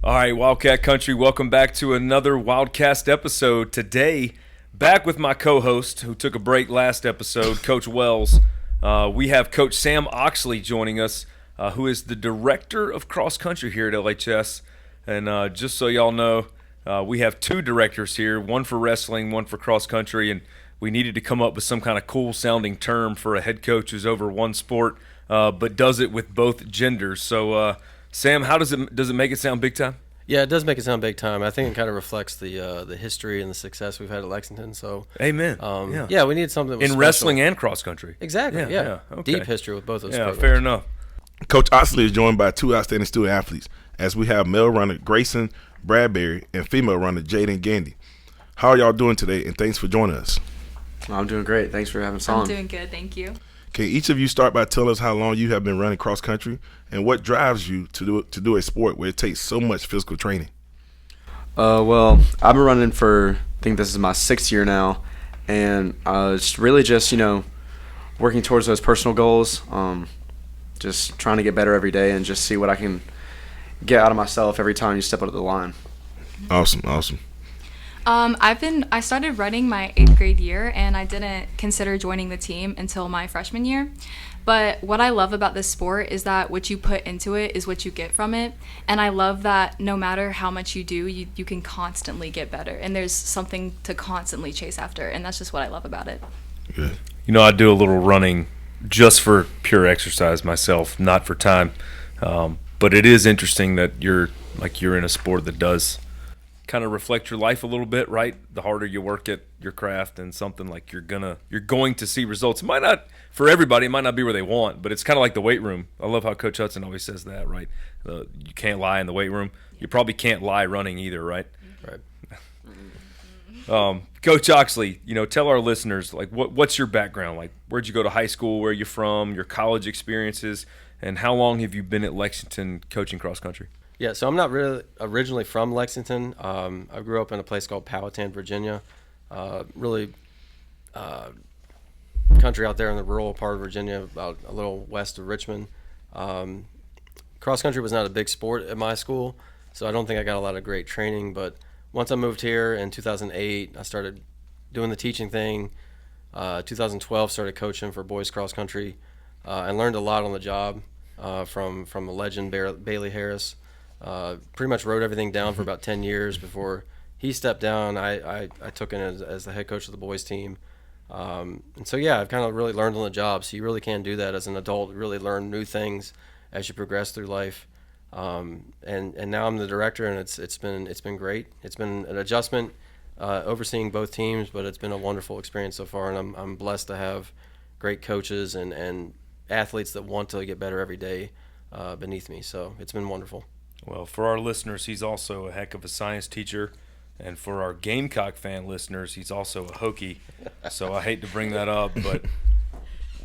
All right, Wildcat Country, welcome back to another Wildcast episode. Today, back with my co-host who took a break last episode, Coach Wells. We have Coach Sam Oxley joining us, who is the director of cross country here at LHS. And just so y'all know, we have two directors here, one for wrestling, one for cross country, and we needed to come up with some kind of cool sounding term for a head coach who's over one sport, but does it with both genders. So, Sam, how does it make it sound big time? Yeah, it does make it sound big time. I think it kind of reflects the history and the success we've had at Lexington. So, amen. Yeah, we need something that was in special. wrestling and cross country. Exactly. Yeah. Okay. Deep history with both those. Yeah, programs. fair enough. Coach Oxley is joined by two outstanding student athletes, as we have male runner Grayson Bradbury and female runner Jaden Gandy. How are y'all doing today? And thanks for joining us. I'm doing great. Thanks for having us on. I'm doing good, thank you. Can each of you start by telling us how long you have been running cross country and what drives you to do a sport where it takes so much physical training? Well, I've been running for, I think this is my 6th year now, and it's really just, working towards those personal goals, just trying to get better every day and just see what I can get out of myself every time you step out of the line. Awesome. I started running my 8th grade year, and I didn't consider joining the team until my freshman year. But what I love about this sport is that what you put into it is what you get from it. And I love that no matter how much you do, you can constantly get better. And there's something to constantly chase after. And that's just what I love about it. Good. I do a little running just for pure exercise myself, not for time. But it is interesting that you're in a sport that does kind of reflect your life a little bit, right? The harder you work at your craft and something like you're going to see results. It might not, for everybody, it might not be where they want, but it's kind of like the weight room. I love how Coach Hudson always says that, right? You can't lie in the weight room. You probably can't lie running either, right? Right. Coach Oxley, tell our listeners, what's your background? Like, where'd you go to high school? Where are you from? Your college experiences? And how long have you been at Lexington coaching cross country? Yeah, so I'm not really originally from Lexington. I grew up in a place called Powhatan, Virginia. Really country out there in the rural part of Virginia, about a little west of Richmond. Cross country was not a big sport at my school, so I don't think I got a lot of great training. But once I moved here in 2008, I started doing the teaching thing. 2012, started coaching for boys cross country, and learned a lot on the job from the legend Bailey Harris. Pretty much wrote everything down for about 10 years before he stepped down. I took in as the head coach of the boys team. And so, yeah, I've kind of really learned on the job. So you really can do that as an adult, really learn new things as you progress through life. And now I'm the director, and it's been great. It's been an adjustment overseeing both teams, but it's been a wonderful experience so far. And I'm blessed to have great coaches and athletes that want to get better every day beneath me. So it's been wonderful. Well, for our listeners, he's also a heck of a science teacher. And for our Gamecock fan listeners, he's also a Hokie. So I hate to bring that up, but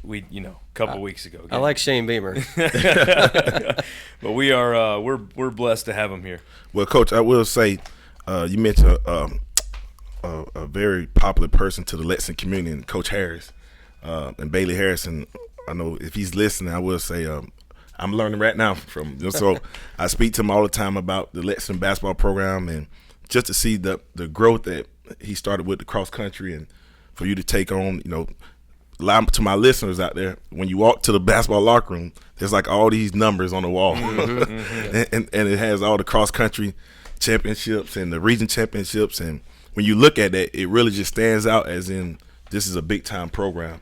we, a couple weeks ago. I like Shane Beamer. But we are we're blessed to have him here. Well, Coach, I will say you mentioned a very popular person to the Lexington community, Coach Harris and Bailey Harris. And I know if he's listening, I will say I'm learning right now from him. So I speak to him all the time about the Lexington basketball program, and just to see the growth that he started with the cross country, and for you to take on, to my listeners out there, when you walk to the basketball locker room, there's like all these numbers on the wall. and it has all the cross country championships and the region championships. And when you look at that, it really just stands out as in this is a big time program.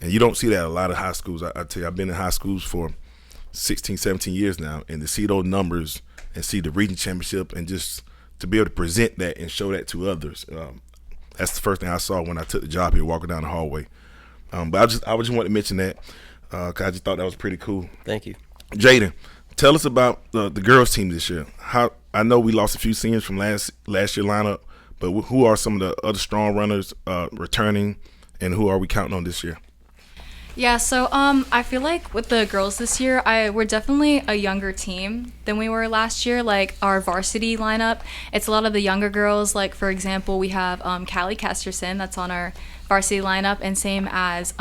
And you don't see that at a lot of high schools. I tell you, I've been in high schools for 16, 17 years now, and to see those numbers and see the region championship and just to be able to present that and show that to others, that's the first thing I saw when I took the job here walking down the hallway. But I just want to mention that because I just thought that was pretty cool. Thank you. Jaden, tell us about the girls team this year. I know we lost a few seniors from last year lineup, but who are some of the other strong runners returning, and who are we counting on this year? Yeah, so I feel like with the girls this year, we're definitely a younger team than we were last year. Like our varsity lineup, it's a lot of the younger girls. Like for example, we have Callie Kesterson that's on our varsity lineup, and same as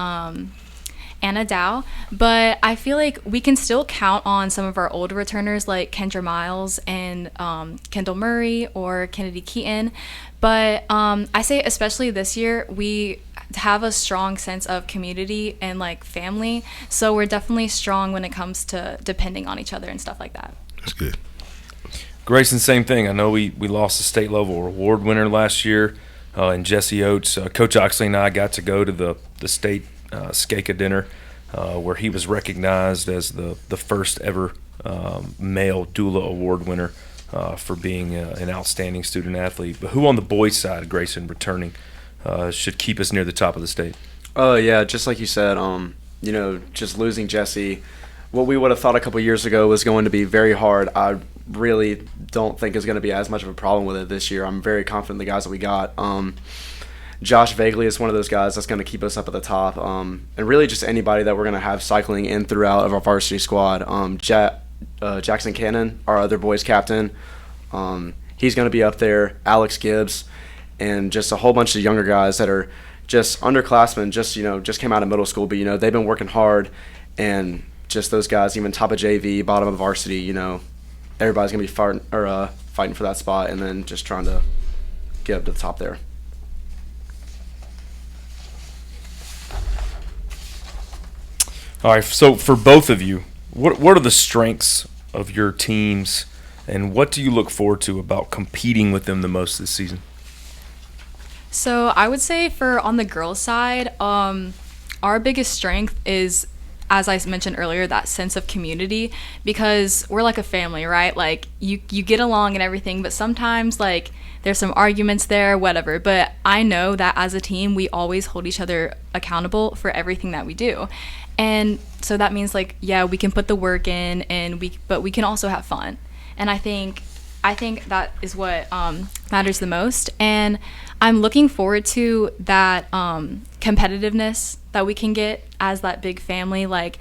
Anna Dow, but I feel like we can still count on some of our old returners like Kendra Miles and Kendall Murray or Kennedy Keaton. But I say especially this year, we have a strong sense of community and like family. So we're definitely strong when it comes to depending on each other and stuff like that. That's good. Grayson, same thing. I know we lost a state level award winner last year in Jesse Oates. Coach Oxley and I got to go to the state Skaka dinner where he was recognized as the first ever male doula award winner for being an outstanding student athlete. But who on the boys' side, Grayson, returning, should keep us near the top of the state? Oh, yeah, just like you said, just losing Jesse, what we would have thought a couple years ago was going to be very hard, I really don't think is going to be as much of a problem with it this year. I'm very confident in the guys that we got. Josh Vagley is one of those guys that's going to keep us up at the top. And really just anybody that we're going to have cycling in throughout of our varsity squad. Jackson Cannon, our other boys captain, he's going to be up there. Alex Gibbs, and just a whole bunch of younger guys that are just underclassmen, just came out of middle school, but they've been working hard, and just those guys, even top of JV, bottom of varsity, everybody's gonna be fighting for that spot, and then just trying to get up to the top there. All right, so for both of you, what are the strengths of your teams, and what do you look forward to about competing with them the most this season? So I would say on the girls' side, our biggest strength is, as I mentioned earlier, that sense of community, because we're like a family, right? Like you get along and everything, but sometimes like there's some arguments there, whatever. But I know that as a team, we always hold each other accountable for everything that we do. And so that means like, yeah, we can put the work in, but we can also have fun. And I think that is what matters the most. And I'm looking forward to that competitiveness that we can get as that big family, like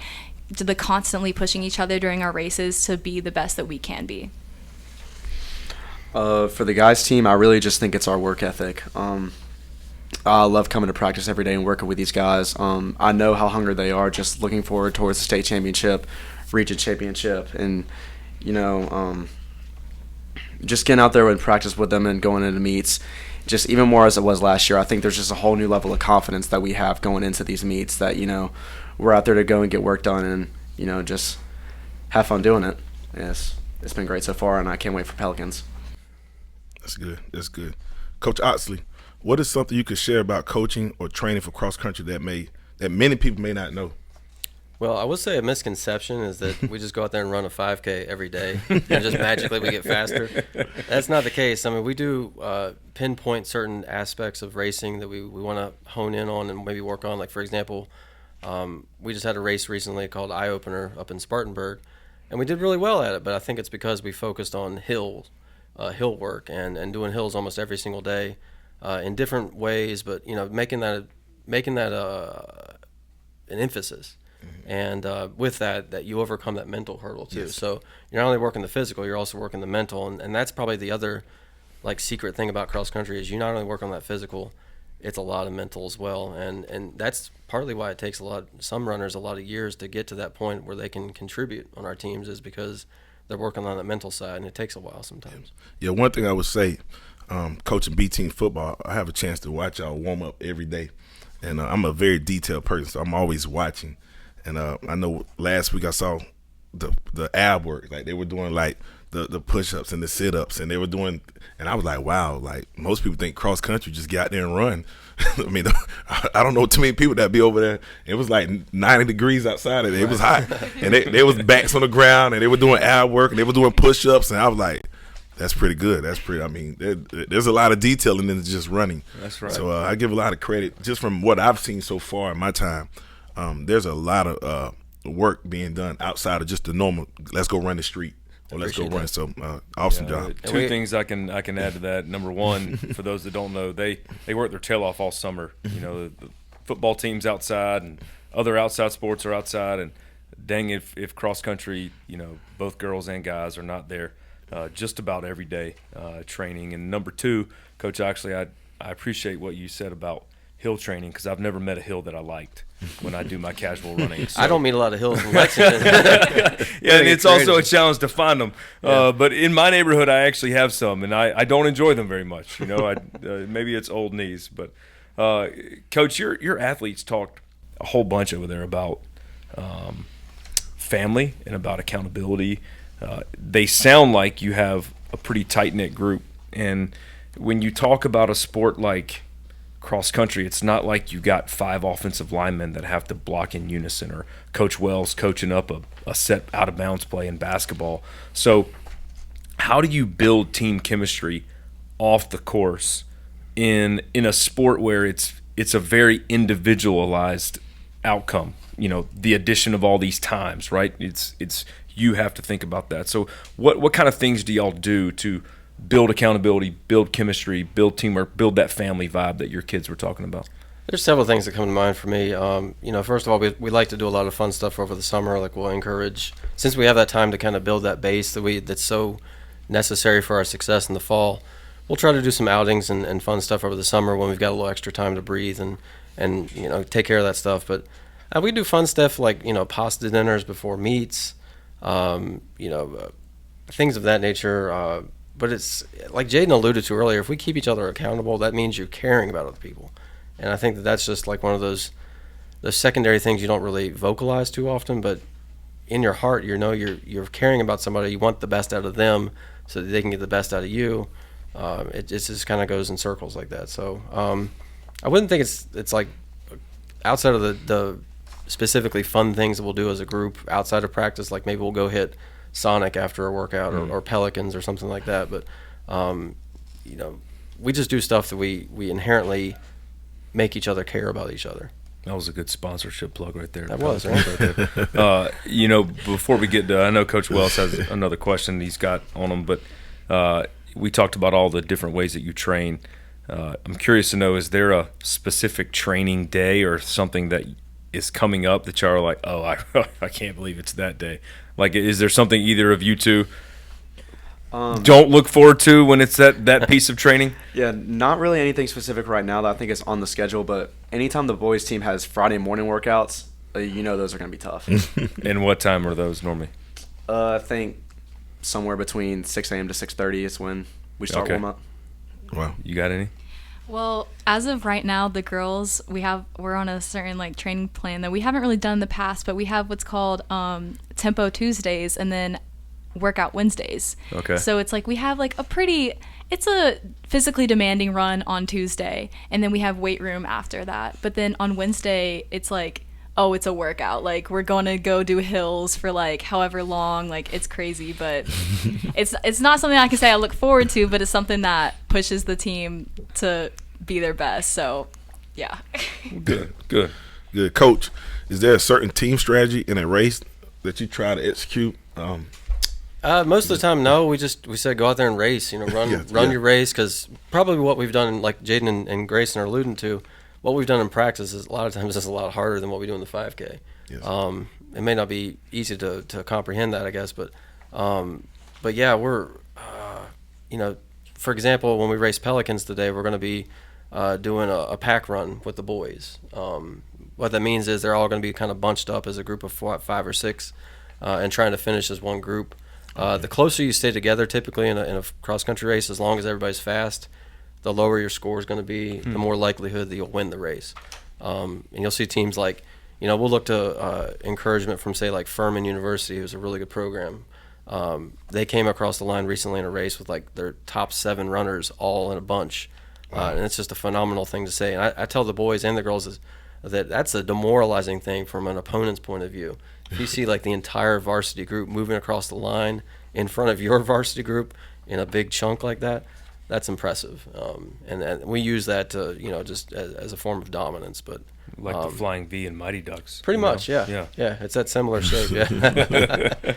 the constantly pushing each other during our races to be the best that we can be. For the guys' team, I really just think it's our work ethic. I love coming to practice every day and working with these guys. I know how hungry they are, just looking forward towards the state championship, region championship, and just getting out there and practice with them and going into meets, just even more as it was last year. I think there's just a whole new level of confidence that we have going into these meets, that we're out there to go and get work done and just have fun doing it. Yes, it's been great so far, and I can't wait for Pelicans. That's good. Coach Oxley, what is something you could share about coaching or training for cross country that many people may not know? Well, I would say a misconception is that we just go out there and run a 5K every day and just magically we get faster. That's not the case. I mean, we do pinpoint certain aspects of racing that we want to hone in on and maybe work on. Like, for example, we just had a race recently called Eye Opener up in Spartanburg, and we did really well at it, but I think it's because we focused on hill work and doing hills almost every single day in different ways, but, making that an emphasis. Mm-hmm. And with that you overcome that mental hurdle too. Yes. So you're not only working the physical, you're also working the mental, and that's probably the other secret thing about cross country is you not only work on that physical, it's a lot of mental as well, and that's partly why it takes some runners a lot of years to get to that point where they can contribute on our teams, is because they're working on that mental side, and it takes a while sometimes. Yeah, one thing I would say, coaching B team football, I have a chance to watch y'all warm up every day, and I'm a very detailed person, so I'm always watching. And I know last week I saw the ab work, like they were doing the push-ups and the sit-ups, and they were doing, and I was like, wow, like most people think cross country just get out there and run. I mean, I don't know too many people that be over there. It was like 90 degrees outside, and it was hot, and they was backs on the ground, and they were doing ab work, and they were doing push-ups, and I was like, that's pretty good. I mean, there's a lot of detailing in just running. That's right. So I give a lot of credit just from what I've seen so far in my time. There's a lot of work being done outside of just the normal, let's go run the street or let's go run. So awesome job. Two things I can add to that. Number one, for those that don't know, they work their tail off all summer. The football team's outside and other outside sports are outside, and dang if cross country, both girls and guys are not there just about every day training. And number two, Coach Oxley, I appreciate what you said about hill training because I've never met a hill that I liked when I do my casual running. So. I don't meet a lot of hills in Lexington. Yeah, and it's also a challenge to find them. Yeah. But in my neighborhood, I actually have some, and I don't enjoy them very much. Maybe it's old knees. But, Coach, your athletes talked a whole bunch over there about family and about accountability. They sound like you have a pretty tight-knit group. And when you talk about a sport like cross country, it's not like you got 5 offensive linemen that have to block in unison, or Coach Wells coaching up a set out of bounds play in basketball. So how do you build team chemistry off the course in a sport where it's a very individualized outcome? The addition of all these times, right? It's you have to think about that. So what kind of things do y'all do to build accountability, build chemistry, build teamwork, build that family vibe that your kids were talking about? There's several things that come to mind for me. First of all, we like to do a lot of fun stuff over the summer. Like, we'll encourage, since we have that time to kind of build that base that's so necessary for our success in the fall, we'll try to do some outings and fun stuff over the summer when we've got a little extra time to breathe and take care of that stuff. But we do fun stuff like, pasta dinners before meets, things of that nature. But it's like Jaden alluded to earlier, if we keep each other accountable, that means you're caring about other people. And I think that's just like one of those secondary things you don't really vocalize too often, but in your heart, you're caring about somebody. You want the best out of them so that they can get the best out of you. It just kind of goes in circles like that. So I wouldn't think it's like outside of the specifically fun things that we'll do as a group outside of practice, like maybe we'll go hit Sonic after a workout or Pelicans or something like that. But, we just do stuff that we inherently make each other care about each other. That was a good sponsorship plug right there. That was, right? Before we get to, I know Coach Wells has another question he's got on him, but we talked about all the different ways that you train. I'm curious to know, is there a specific training day or something that is coming up that y'all are like, oh, I can't believe it's that day? Like, is there something either of you two don't look forward to when it's that piece of training? Yeah, not really anything specific right now that I think is on the schedule, but anytime the boys team has Friday morning workouts, those are going to be tough. And what time are those normally? I think somewhere between 6 a.m. to 6:30 is when we start warm up. Wow. You got any? Well, as of right now, the girls, we're on a certain training plan that we haven't really done in the past, but we have what's called Tempo Tuesdays and then Workout Wednesdays. Okay. So it's like we have it's a physically demanding run on Tuesday, and then we have weight room after that. But then on Wednesday, it's like, oh, it's a workout. Like, we're going to go do hills for however long. It's crazy, but it's not something I can say I look forward to, but it's something that pushes the team to be their best. So, yeah. Good. Coach, is there a certain team strategy in a race that you try to execute? Most of the time, no. We said go out there and race. Run your race, because probably what we've done, like Jaden and Grayson are alluding to, what we've done in practice is a lot of times is a lot harder than what we do in the 5K. Yes. It may not be easy to comprehend that, I guess, but yeah, we're for example, when we race Pelicans today, we're going to be doing a pack run with the boys. What that means is they're all going to be kind of bunched up as a group of 5 or 6 and trying to finish as one group. The closer you stay together, typically in a cross-country race, as long as everybody's fast, the lower your score is going to be, the more likelihood that you'll win the race. And you'll see teams like, we'll look to encouragement from, say, like Furman University, who's a really good program. They came across the line recently in a race with their top 7 runners all in a bunch. And it's just a phenomenal thing to say. And I tell the boys and the girls that's a demoralizing thing from an opponent's point of view. If you see the entire varsity group moving across the line in front of your varsity group in a big chunk like that, that's impressive. And we use that to, just as a form of dominance. But like the Flying V and Mighty Ducks. Pretty much, yeah. Yeah, it's that similar shape, yeah.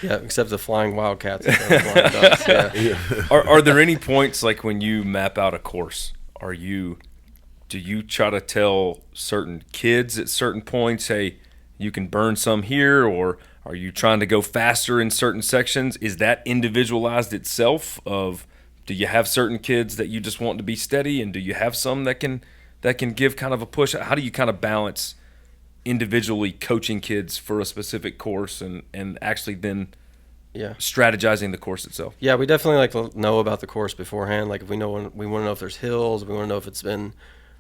Yeah, except the flying Wildcats. Flying ducks, yeah. Are there any points, when you map out a course, do you try to tell certain kids at certain points, hey, you can burn some here, or are you trying to go faster in certain sections? Is that individualized itself? Do you have certain kids that you just want to be steady, and do you have some that can that can give kind of a push? How do you kind of balance individually coaching kids for a specific course and actually then strategizing the course itself? Yeah, we definitely like to know about the course beforehand. Like if we want to know if there's hills, we want to know if it's been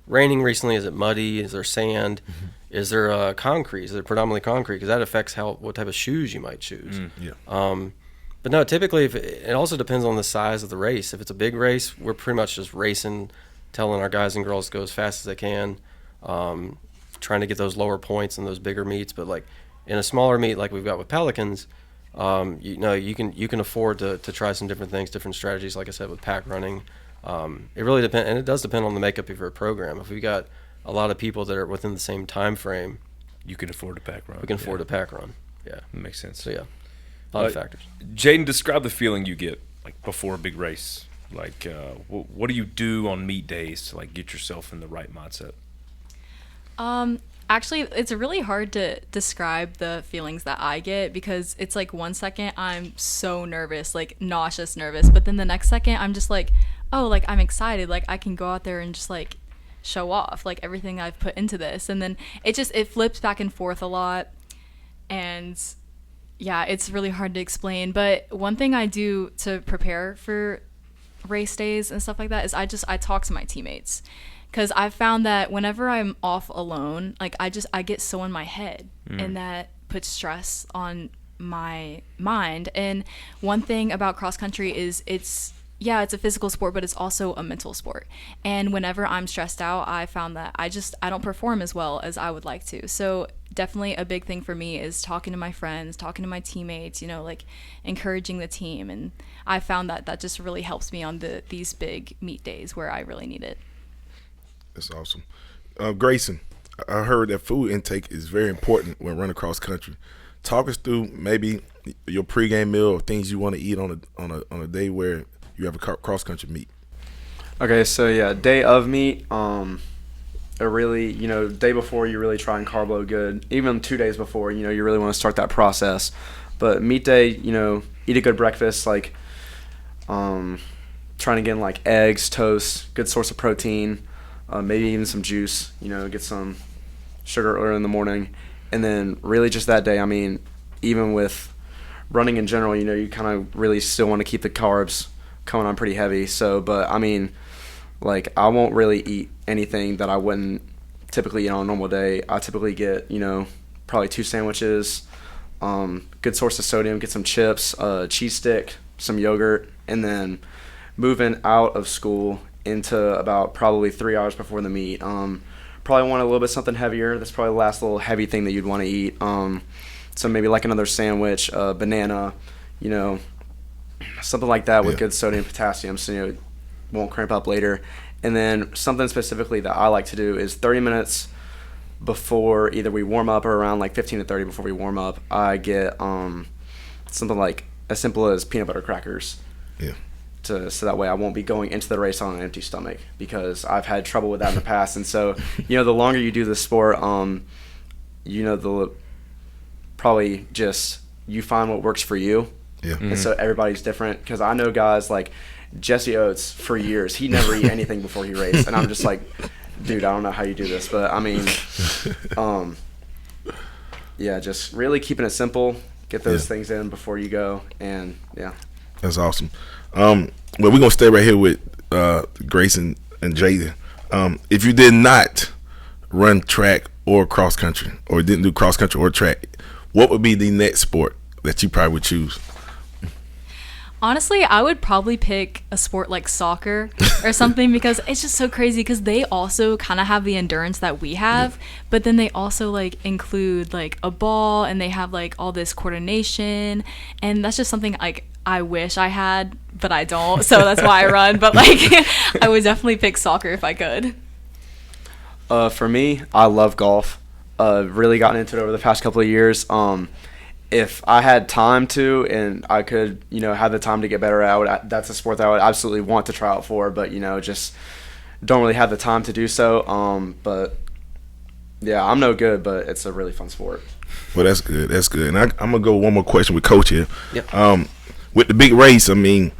raining recently. Is it muddy? Is there sand? Mm-hmm. Is there concrete? Is it predominantly concrete? Because that affects what type of shoes you might choose. But no, typically it also depends on the size of the race. If it's a big race, we're pretty much just racing, telling our guys and girls to go as fast as they can, trying to get those lower points in those bigger meets. But like in a smaller meet like we've got with Pelicans, you can afford to try some different things, different strategies. Like I said, with pack running, it really depends, and it does depend on the makeup of your program. If we got a lot of people that are within the same time frame, you can afford to pack run. We can afford to pack run. Yeah, that makes sense. So yeah, a lot of factors. Jaden, describe the feeling you get like before a big race. Like, what do you do on meet days to like get yourself in the right mindset? Actually, it's really hard to describe the feelings that I get because it's like 1 second I'm so nervous, like nauseous nervous, but then the next second I'm just like, oh, like I'm excited, like I can go out there and just like show off like everything I've put into this. And then it flips back and forth a lot, and yeah, it's really hard to explain. But one thing I do to prepare for race days and stuff like that is I talk to my teammates. Because I've found that whenever I'm off alone, like I get so in my head, and that puts stress on my mind. And one thing about cross country is it's a physical sport, but it's also a mental sport. And whenever I'm stressed out, I found that I don't perform as well as I would like to. So definitely a big thing for me is talking to my friends, talking to my teammates, like encouraging the team. And I found that just really helps me on these big meet days where I really need it. That's awesome. Grayson, I heard that food intake is very important when running cross country. Talk us through maybe your pregame meal or things you want to eat on a day where you have a cross country meet. Okay, so yeah, day of meet, day before you really try and carb load good. Even 2 days before, you really want to start that process. But meet day, eat a good breakfast, like trying to get in like eggs, toast, good source of protein. Maybe even some juice, get some sugar early in the morning. And then really just that day, I mean, even with running in general, you kind of really still want to keep the carbs coming on pretty heavy. So, but I mean, like I won't really eat anything that I wouldn't typically eat on a normal day. I typically get, probably 2 sandwiches, good source of sodium, get some chips, cheese stick, some yogurt, and then moving out of school into about probably 3 hours before the meet. Probably want a little bit something heavier. That's probably the last little heavy thing that you'd want to eat. So maybe like another sandwich, banana, something like that with good sodium and potassium so it won't cramp up later. And then something specifically that I like to do is 30 minutes before either we warm up or around like 15 to 30 before we warm up, I get something like as simple as peanut butter crackers. Yeah. So that way I won't be going into the race on an empty stomach because I've had trouble with that in the past. And so, the longer you do the sport, the probably just you find what works for you. Yeah. Mm-hmm. And so everybody's different because I know guys like Jesse Oates for years. He never eat anything before he raced. And I'm just like, dude, I don't know how you do this. But, I mean, just really keeping it simple. Get those things in before you go. And, yeah. That's awesome. Well, we're going to stay right here with Grayson and Jaden. If you did not run track or cross country or didn't do cross country or track, what would be the next sport that you probably would choose? Honestly, I would probably pick a sport like soccer or something because it's just so crazy because they also kind of have the endurance that we have, but then they also like include like a ball and they have like all this coordination, and that's just something like I wish I had, but I don't, so that's why I run. But like I would definitely pick soccer if I could. For me, I love golf. Really gotten into it over the past couple of years. If I had time to and I could, have the time to get better at it, that's a sport that I would absolutely want to try out for, but, just don't really have the time to do so. But, yeah, I'm no good, but it's a really fun sport. Well, that's good. That's good. And I'm going to go one more question with Coach here. Yep. With the big race, I mean,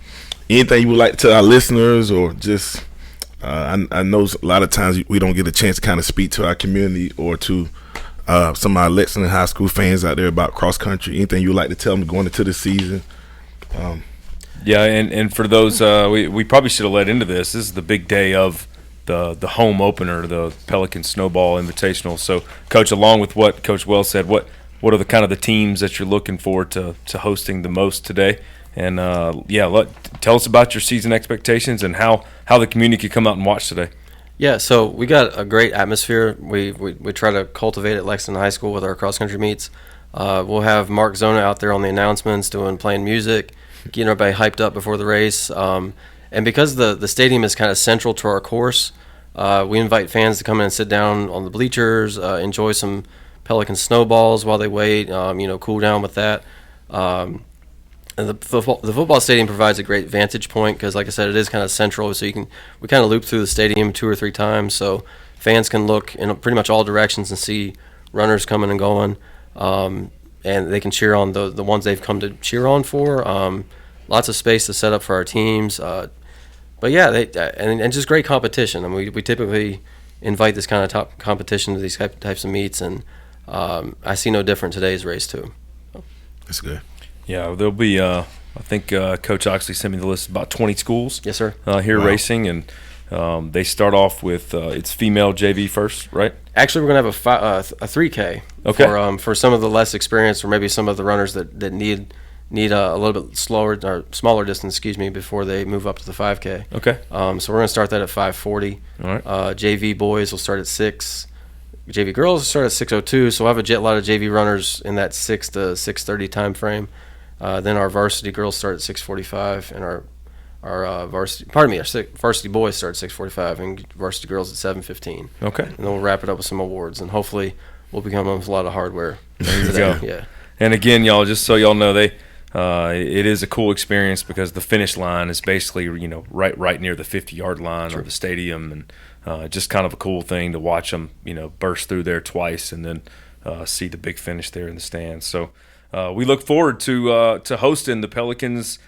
anything you would like to tell our listeners or just I know a lot of times we don't get a chance to kind of speak to our community or to some of our Lexington High School fans out there about cross country. Anything you'd like to tell them going into the season? Yeah, and for those, we probably should have led into this. This is the big day of the home opener, the Pelican Snowball Invitational. So, Coach, along with what Coach Wells said, what are the kind of the teams that you're looking forward to hosting the most today? And tell us about your season expectations and how the community could come out and watch today. Yeah, so we got a great atmosphere. We try to cultivate at Lexington High School with our cross country meets. We'll have Mark Zona out there on the announcements, playing music, getting everybody hyped up before the race. And because the stadium is kind of central to our course, we invite fans to come in and sit down on the bleachers, enjoy some Pelican snowballs while they wait, cool down with that. And the football stadium provides a great vantage point because, like I said, it is kind of central. So we kind of loop through the stadium 2 or 3 times, so fans can look in pretty much all directions and see runners coming and going, and they can cheer on the ones they've come to cheer on for. Lots of space to set up for our teams, but yeah, and just great competition. I mean, we typically invite this kind of top competition to these types of meets, and I see no different today's race too. That's good. Yeah, there'll be, I think Coach Oxley sent me the list, about 20 schools. Yes, sir. Here racing, and they start off with it's female JV first, right? Actually, we're going to have a 3K for some of the less experienced or maybe some of the runners that need a little bit smaller distance, before they move up to the 5K. Okay. So we're going to start that at 5:40. All right. JV boys will start at 6. JV girls will start at 6:02. So we'll have a lot of JV runners in that 6 to 6:30 time frame. Then our varsity girls start at 6:45, and our varsity boys start at 6:45, and varsity girls at 7:15. Okay. And then we'll wrap it up with some awards, and hopefully we'll become with a lot of hardware. There you go. Yeah. And again, y'all, just so y'all know, it is a cool experience because the finish line is basically right near the 50-yard line or the stadium, and just kind of a cool thing to watch them burst through there twice and then see the big finish there in the stands. So. We look forward to hosting the Pelicans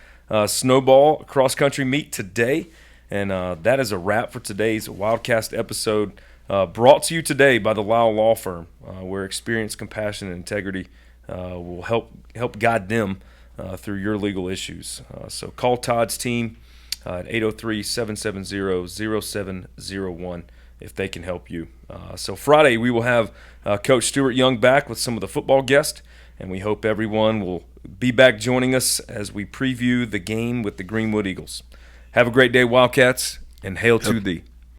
Snowball Cross Country Meet today. And that is a wrap for today's Wildcast episode, brought to you today by the Lyle Law Firm, where experience, compassion, and integrity will help guide them through your legal issues. So call Todd's team at 803-770-0701 if they can help you. So Friday we will have Coach Stuart Young back with some of the football guests. And we hope everyone will be back joining us as we preview the game with the Greenwood Eagles. Have a great day, Wildcats, and hail to thee.